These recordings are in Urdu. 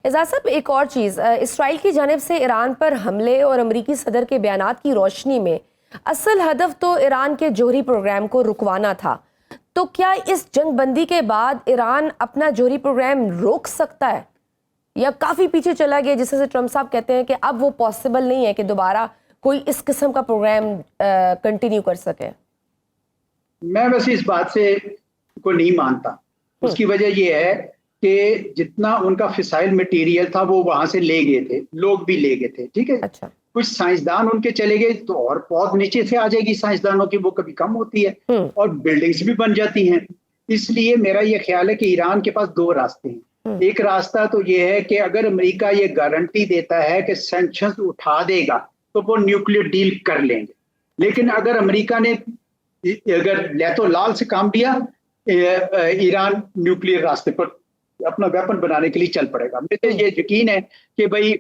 اعزاز صاحب، ایک اور چیز، اسرائیل کی جانب سے ایران پر حملے اور امریکی صدر کے بیانات کی روشنی میں اصل ہدف تو ایران کے جوہری پروگرام کو رکوانا تھا، تو کیا اس جنگ بندی کے بعد ایران اپنا جوہری پروگرام روک سکتا ہے یا کافی پیچھے چلا گیا، جس سے ٹرمپ صاحب کہتے ہیں کہ اب وہ پاسبل نہیں ہے کہ دوبارہ کوئی اس قسم کا پروگرام کنٹینیو کر سکے؟ میں ویسے اس بات سے کو نہیں مانتا. اس کی وجہ یہ ہے کہ جتنا ان کا فسائل مٹیریل تھا وہ وہاں سے لے گئے تھے، لوگ بھی لے گئے تھے، ٹھیک ہے. اچھا، کچھ سائنسدان ان کے چلے گئے تو اور بہت نیچے سے آ جائے گی سائنسدانوں کی، وہ کبھی کم ہوتی ہے اور بلڈنگز بھی بن جاتی ہیں. اس لیے میرا یہ خیال ہے کہ ایران کے پاس دو راستے ہیں. ایک راستہ تو یہ ہے کہ اگر امریکہ یہ گارنٹی دیتا ہے کہ سینکشنز اٹھا دے گا تو وہ نیوکلیر ڈیل کر لیں گے. لیکن اگر امریکہ نے اگر لیتو لال سے کام دیا، ایران نیوکلیر راستے پر اپنا ویپن بنانے کے لیے چل پڑے گا. مجھے یہ یقین ہے کہ بھائی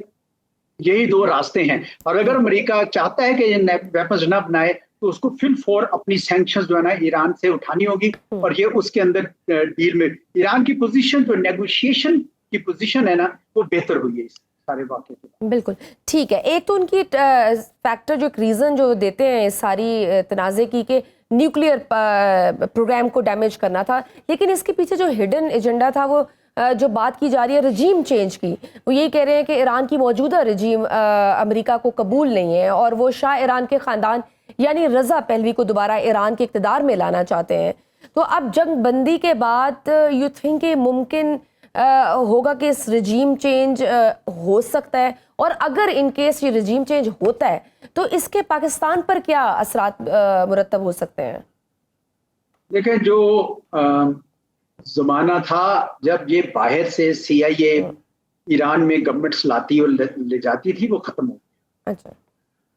یہی دو راستے ہیں، اور اگر امریکہ چاہتا ہے کہ یہ ویپنز نہ بنائے تو اس کو فل فور اپنی سینکشنز جو ہے نا ایران سے اٹھانی ہوگی، اور یہ اس کے اندر ڈیل میں ایران کی پوزیشن جو نیگوشیشن کی پوزیشن ہے نا وہ بہتر ہوئی ہے اس سارے واقعے کے. بالکل ٹھیک ہے. ایک تو ان کی فیکٹر جو ریزن جو دیتے ہیں اس ساری تنازع کی کہ نیوکلیئر پروگرام کو ڈیمیج کرنا تھا، لیکن اس کے پیچھے جو ہڈن ایجنڈا تھا وہ جو بات کی جا رہی ہے رجیم چینج کی، وہ یہی کہہ رہے ہیں کہ ایران کی موجودہ رجیم امریکہ کو قبول نہیں ہے اور وہ شاہ ایران کے خاندان یعنی رضا پہلوی کو دوبارہ ایران کے اقتدار میں لانا چاہتے ہیں. تو اب جنگ بندی کے بعد یو تھنک کہ ممکن ہوگا کہ اس رجیم چینج ہو سکتا ہے، اور اگر ان کیس یہ رجیم چینج ہوتا ہے تو اس کے پاکستان پر کیا اثرات مرتب ہو سکتے ہیں؟ دیکھیں، جو زمانہ تھا جب یہ باہر سے سی آئی اے ایران میں گورنمنٹس لاتی اور لے جاتی تھی وہ ختم ہو گیا. اچھا.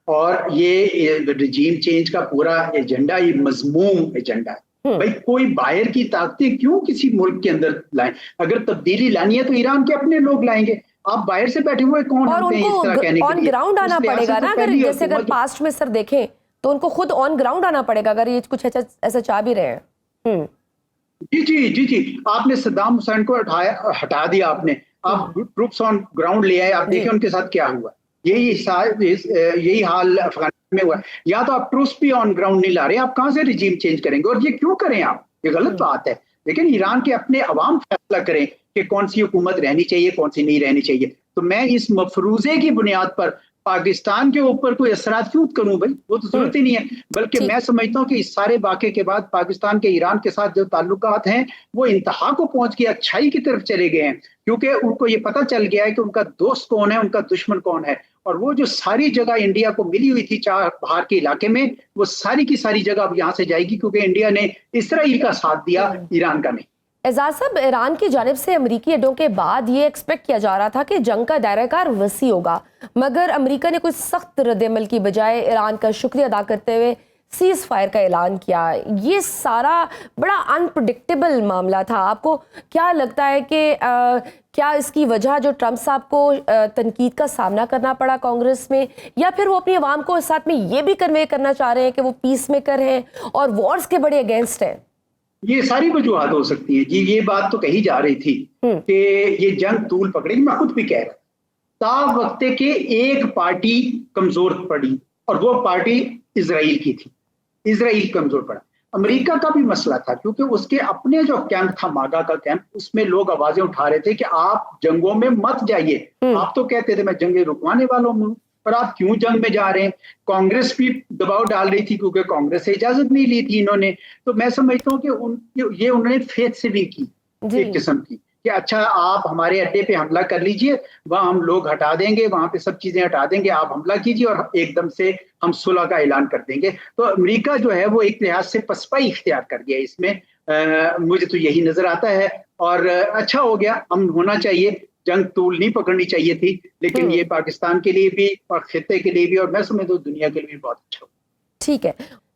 اور یہ رجیم چینج کا پورا ایجنڈا یہ مذموم ایجنڈا ہے. بھائی کوئی باہر کی طاقتیں کیوں کسی ملک کے اندر لائیں؟ اگر تبدیلی لانی ہے تو ایران کے اپنے لوگ لائیں گے. آپ باہر سے بیٹھے ہوئے کون ہوتے ہیں اس طرح کہنے کے لیے؟ آن گراؤنڈ آنا پڑے گا نا. اگر جیسے اگر پاسٹ میں سر دیکھیں تو ان کو خود آن گراؤنڈ آنا پڑے گا اگر یہ کچھ ایسا چاہ بھی رہے ہیں. جی آپ نے صدام حسین کو ہٹا دیا، آپ ٹروپس آن گراؤنڈ لے آئے. آپ دیکھیں ان کے ساتھ کیا ہوا. یہی حال افغانستان میں ہوا. یا تو آپ ٹروپس بھی آن گراؤنڈ نہیں لا رہے، آپ کہاں سے رجیم چینج کریں گے؟ اور یہ کیوں کریں آپ؟ یہ غلط بات ہے. لیکن ایران کے اپنے عوام فیصلہ کریں کہ کون سی حکومت رہنی چاہیے کون سی نہیں رہنی چاہیے. تو میں اس مفروضے کی بنیاد پر پاکستان کے اوپر کوئی اثرات کیوں کروں؟ بھائی وہ تو ضرورت ہی نہیں ہے. بلکہ میں سمجھتا ہوں کہ اس سارے واقعے کے بعد پاکستان کے ایران کے ساتھ جو تعلقات ہیں وہ انتہا کو پہنچ کے اچھائی کی طرف چلے گئے ہیں، کیونکہ ان کو یہ پتہ چل گیا ہے کہ ان کا دوست کون ہے، ان کا دشمن کون ہے. اور وہ جو ساری جگہ انڈیا کو ملی ہوئی تھی چار بہار کے علاقے میں، وہ ساری کی ساری جگہ اب یہاں سے جائے گی، کیونکہ انڈیا نے اسرائیل کا ساتھ دیا، ایران کا نہیں. اعزاز صاحب، ایران کی جانب سے امریکی اڈوں کے بعد یہ ایکسپیکٹ کیا جا رہا تھا کہ جنگ کا دائرہ کار وسیع ہوگا، مگر امریکہ نے کوئی سخت رد عمل کی بجائے ایران کا شکریہ ادا کرتے ہوئے سیز فائر کا اعلان کیا. یہ سارا بڑا انپریڈکٹیبل معاملہ تھا. آپ کو کیا لگتا ہے کہ کیا اس کی وجہ جو ٹرمپ صاحب کو تنقید کا سامنا کرنا پڑا کانگریس میں، یا پھر وہ اپنی عوام کو ساتھ میں یہ بھی کنوے کرنا چاہ رہے ہیں کہ وہ پیس میکر ہیں اور وارز کے بڑے اگینسٹ ہیں؟ یہ ساری وجوہات ہو سکتی ہیں. جی یہ بات تو کہی جا رہی تھی کہ یہ جنگ طول پکڑے گی. میں خود بھی کہہ رہا تا وقت کہ ایک پارٹی کمزور پڑی اور وہ پارٹی اسرائیل کی تھی. اسرائیل کمزور پڑا. امریکہ کا بھی مسئلہ تھا کیونکہ اس کے اپنے جو کیمپ تھا ماگا کا کیمپ، اس میں لوگ آوازیں اٹھا رہے تھے کہ آپ جنگوں میں مت جائیے. آپ تو کہتے تھے میں جنگیں رکوانے والوں ہوں، پر آپ کیوں جنگ میں جا رہے ہیں؟ کانگریس بھی دباؤ ڈال رہی تھی کیونکہ کانگریس سے اجازت نہیں لی تھی انہوں نے. تو میں سمجھتا ہوں کہ یہ انہوں نے فیتھ سے بھی کی ایک قسم کی کہ اچھا آپ ہمارے اڈے پہ حملہ کر لیجئے، وہاں ہم لوگ ہٹا دیں گے، وہاں پہ سب چیزیں ہٹا دیں گے، آپ حملہ کیجئے اور ایک دم سے ہم صلح کا اعلان کر دیں گے. تو امریکہ جو ہے وہ ایک لحاظ سے پسپائی اختیار کر گیا اس میں. مجھے تو یہی نظر آتا ہے، اور اچھا ہو گیا. ہم ہونا چاہیے، جنگ طول نہیں پکڑنی چاہیے تھی، لیکن یہ پاکستان کے لیے بھی اور خطے کے لیے بھی اور میں سمجھتا ہوں دنیا کے لیے بھی بہت اچھا ہو. ٹھیک ہے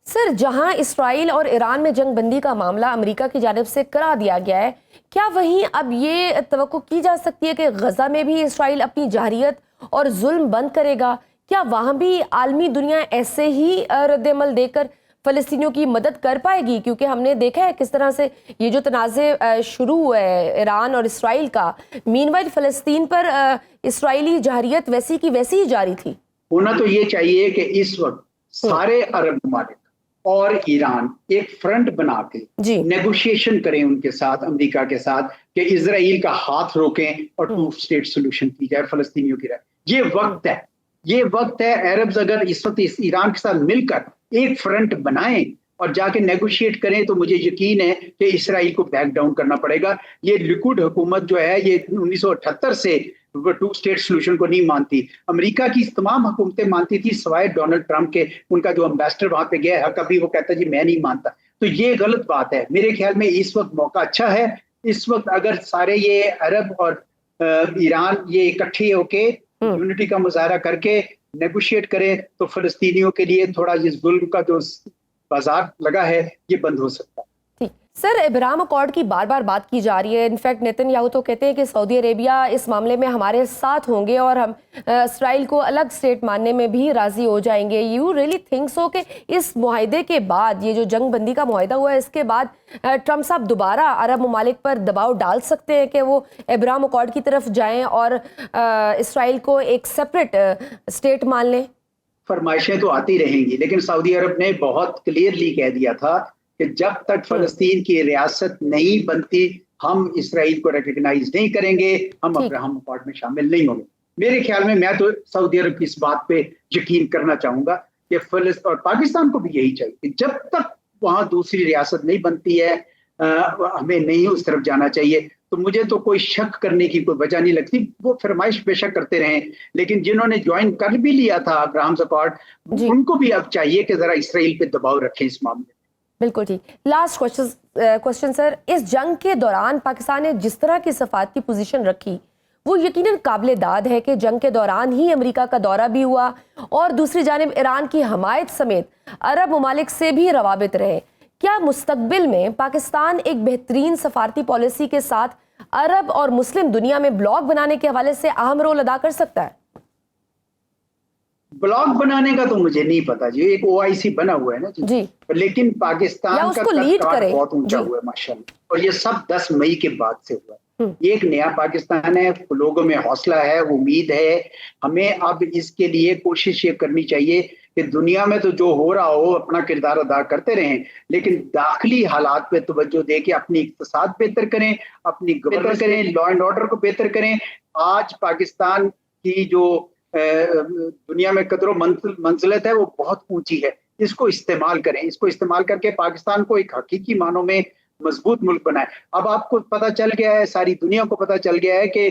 سر، جہاں اسرائیل اور ایران میں جنگ بندی کا معاملہ امریکہ کی جانب سے کرا دیا گیا ہے، کیا وہیں اب یہ توقع کی جا سکتی ہے کہ غزہ میں بھی اسرائیل اپنی جارحیت اور ظلم بند کرے گا؟ کیا وہاں بھی عالمی دنیا ایسے ہی رد عمل دے کر فلسطینیوں کی مدد کر پائے گی؟ کیونکہ ہم نے دیکھا ہے کس طرح سے یہ جو تنازع شروع ہوا ہے ایران اور اسرائیل کا، مین وائل فلسطین پر اسرائیلی جارحیت ویسی کی ویسی ہی جاری تھی۔ ہونا تو یہ چاہیے کہ اس وقت سارے عرب ممالک اور ایران ایک فرنٹ بنا کے نیگوشیشن کریں ان کے ساتھ، امریکہ کے ساتھ، کہ اسرائیل کا ہاتھ روکیں اور 2 اسٹیٹ سولوشن کی جائے فلسطینیوں کی رائے۔ یہ وقت ہے، یہ وقت ہے۔ عربز اگر اس وقت اس ایران کے ساتھ مل کر ایک فرنٹ بنائیں اور جا کے نیگوشیٹ کریں تو مجھے یقین ہے کہ اسرائیل کو بیک ڈاؤن کرنا پڑے گا۔ یہ لیکوڈ حکومت جو ہے یہ 1978 سے 2 اسٹیٹ سولوشن کو نہیں مانتی۔ امریکہ کی تمام حکومتیں مانتی تھی سوائے ڈونلڈ ٹرمپ کے، ان کا جو امبیسڈر وہاں پہ گیا ہے کبھی وہ کہتا جی میں نہیں مانتا، تو یہ غلط بات ہے۔ میرے خیال میں اس وقت موقع اچھا ہے، اس وقت اگر سارے یہ عرب اور ایران یہ اکٹھے ہو کے یونٹی کا مظاہرہ کر کے نیگوشیٹ کرے تو فلسطینیوں کے لیے تھوڑا یہ ظلم کا جو بازار لگا ہے یہ بند ہو سکتا ہے۔ سر، ابراہیم اکارڈ کی بار بار بات کی جا رہی ہے، انفیکٹ نیتن یاہو تو کہتے ہیں کہ سعودی عربیہ اس معاملے میں ہمارے ساتھ ہوں گے اور ہم اسرائیل کو الگ اسٹیٹ ماننے میں بھی راضی ہو جائیں گے۔ یو ریئلی تھنک سو کہ اس معاہدے کے بعد، یہ جو جنگ بندی کا معاہدہ ہوا ہے، اس کے بعد ٹرمپ صاحب دوبارہ عرب ممالک پر دباؤ ڈال سکتے ہیں کہ وہ ابراہیم اکارڈ کی طرف جائیں اور اسرائیل کو ایک سپریٹ اسٹیٹ مان لیں؟ فرمائشیں تو آتی رہیں گی، لیکن سعودی عرب نے بہت کلیئرلی کہہ دیا تھا کہ جب تک فلسطین کی ریاست نہیں بنتی ہم اسرائیل کو ریکگنائز نہیں کریں گے، ہم ابراہیم اکارڈ میں شامل نہیں ہوں گے۔ میرے خیال میں تو سعودی عرب کی اس بات پہ یقین کرنا چاہوں گا کہ اور پاکستان کو بھی یہی چاہیے کہ جب تک وہاں دوسری ریاست نہیں بنتی ہے ہمیں نہیں اس طرف جانا چاہیے۔ تو مجھے تو کوئی شک کرنے کی کوئی وجہ نہیں لگتی، وہ فرمائش بے شک کرتے رہیں، لیکن جنہوں نے جوائن کر بھی لیا تھا ابراہیم اکارڈ ان کو بھی اب چاہیے کہ ذرا اسرائیل پہ دباؤ رکھیں اس معاملے میں۔ بالکل ٹھیک۔ لاسٹ کوشچن سر، اس جنگ کے دوران پاکستان نے جس طرح کی سفارتی پوزیشن رکھی وہ یقیناً قابل داد ہے کہ جنگ کے دوران ہی امریکہ کا دورہ بھی ہوا اور دوسری جانب ایران کی حمایت سمیت عرب ممالک سے بھی روابط رہے۔ کیا مستقبل میں پاکستان ایک بہترین سفارتی پالیسی کے ساتھ عرب اور مسلم دنیا میں بلاک بنانے کے حوالے سے اہم رول ادا کر سکتا ہے؟ بلاک بنانے کا تو مجھے نہیں پتا جی، ایک OIC بنا ہوا ہے نا جی، لیکن پاکستان کا بہت اونچا ہوا ہے ماشاءاللہ، اور یہ سب 10 مئی کے بعد سے ہوا ہے۔ یہ ایک نیا پاکستان ہے، لوگوں میں حوصلہ ہے، امید ہے۔ ہمیں اب اس کے لیے کوشش یہ کرنی چاہیے کہ دنیا میں تو جو ہو رہا ہو اپنا کردار ادا کرتے رہیں، لیکن داخلی حالات پہ توجہ دے کے اپنی اقتصاد بہتر کریں، اپنی گورننس کریں، لا اینڈ آرڈر کو بہتر کریں۔ آج پاکستان کی جو دنیا میں قدر و منزلت ہے وہ بہت اونچی ہے، اس کو استعمال کریں، اس کو استعمال کر کے پاکستان کو ایک حقیقی معنوں میں مضبوط ملک بنائے۔ اب آپ کو پتہ چل گیا ہے، ساری دنیا کو پتہ چل گیا ہے کہ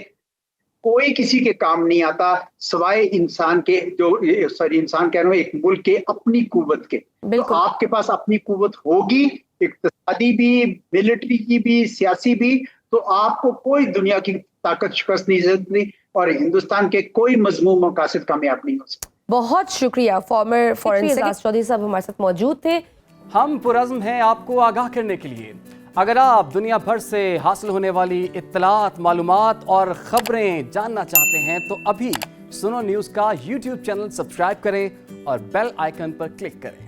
کوئی کسی کے کام نہیں آتا سوائے انسان کے، انسان کہہ رہا ہوں، ایک ملک کے اپنی قوت کے۔ تو آپ کے پاس اپنی قوت ہوگی، اقتصادی بھی، ملٹری کی بھی، سیاسی بھی، تو آپ کو کوئی دنیا کی طاقت شکست نہیں سکتی اور ہندوستان کے کوئی مضمون مقاصد کامیاب نہیں ہو سکتے۔ بہت شکریہ۔ فارمر فورن اعجاز چودھری صاحب ہمارے ساتھ موجود تھے۔ ہم پرعزم ہیں آپ کو آگاہ کرنے کے لیے۔ اگر آپ دنیا بھر سے حاصل ہونے والی اطلاعات، معلومات اور خبریں جاننا چاہتے ہیں تو ابھی سنو نیوز کا YouTube چینل سبسکرائب کریں اور بیل آئیکن پر کلک کریں۔